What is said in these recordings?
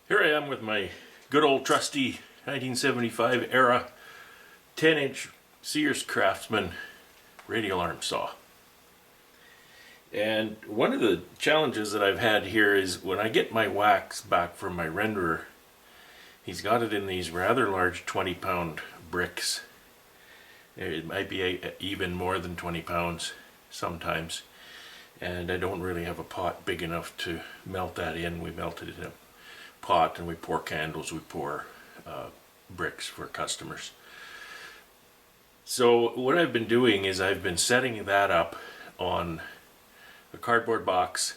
Here I am with my good old trusty 1975 era 10-inch Sears Craftsman radial arm saw. And one of the challenges that I've had here is when I get my wax back from my renderer, he's got it in these rather large 20-pound bricks. It might be even more than 20 pounds sometimes. And I don't really have a pot big enough to melt that in. We melt it in a pot and we pour candles, we pour bricks for customers. So what I've been doing is I've been setting that up on a cardboard box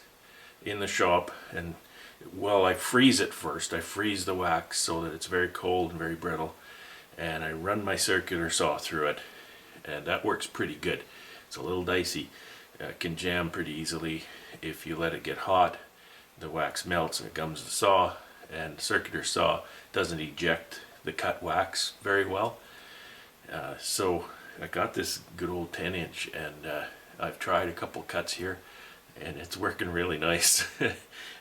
in the shop, and well, I freeze it first. I freeze the wax so that it's very cold and very brittle, and I run my circular saw through it, and that works pretty good. It's a little dicey. It can jam pretty easily. If you let it get hot, the wax melts and it gums the saw, and the circular saw doesn't eject the cut wax very well. So I got this good old 10-inch, and I've tried a couple cuts here, and it's working really nice.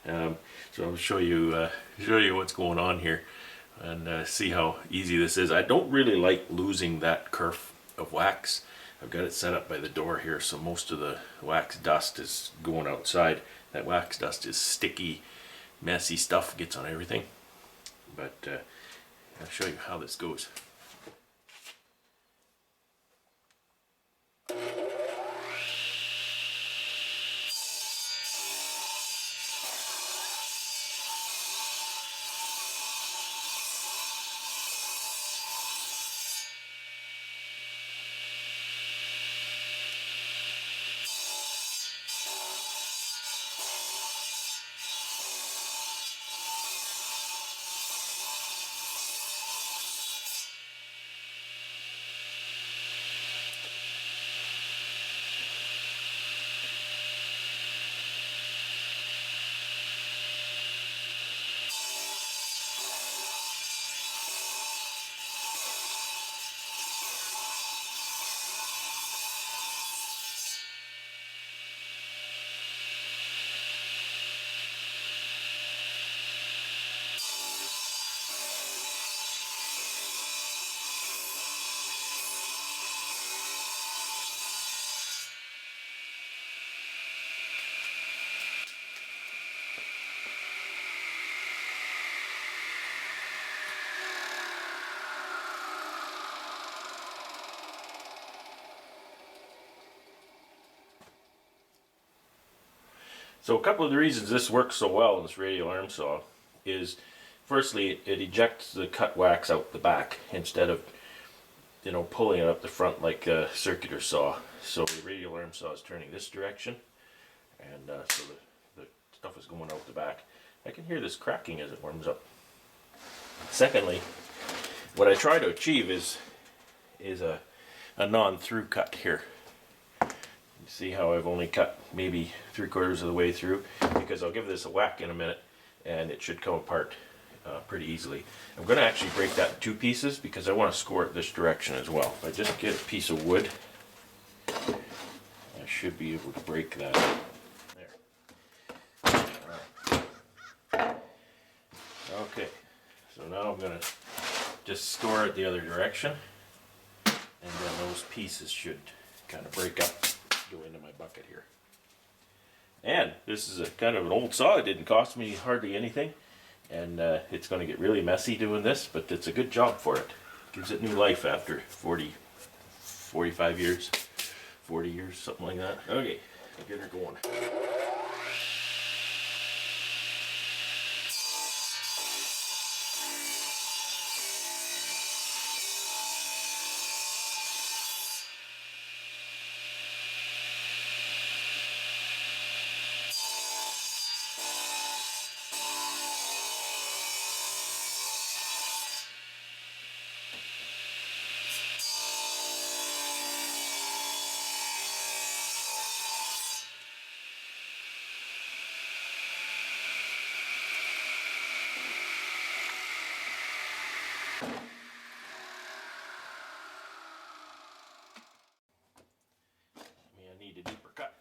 So I'll show you what's going on here, and see how easy this is. I don't really like losing that kerf of wax. I've got it set up by the door here, so most of the wax dust is going outside. That wax dust is sticky, messy stuff, gets on everything. But I'll show you how this goes. So a couple of the reasons this works so well, this radial arm saw, is firstly it ejects the cut wax out the back instead of pulling it up the front like a circular saw. So the radial arm saw is turning this direction, and so the stuff is going out the back. I can hear this cracking as it warms up. Secondly, what I try to achieve is a non-through cut here. See how I've only cut maybe 3/4 of the way through, because I'll give this a whack in a minute and it should come apart pretty easily. I'm going to actually break that in two pieces because I want to score it this direction as well. If I just get a piece of wood, I should be able to break that. There. Right. Okay, so now I'm going to just score it the other direction, and then those pieces should kind of break up, go into my bucket here. And this is a kind of an old saw. It didn't cost me hardly anything, and it's going to get really messy doing this, but it's a good job for it. Gives it new life after 45 years, 40 years, something like that. Okay, get her going. Need a deeper cut.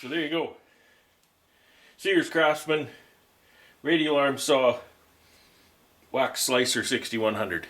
So there you go. Sears Craftsman radial arm saw wax slicer 6100.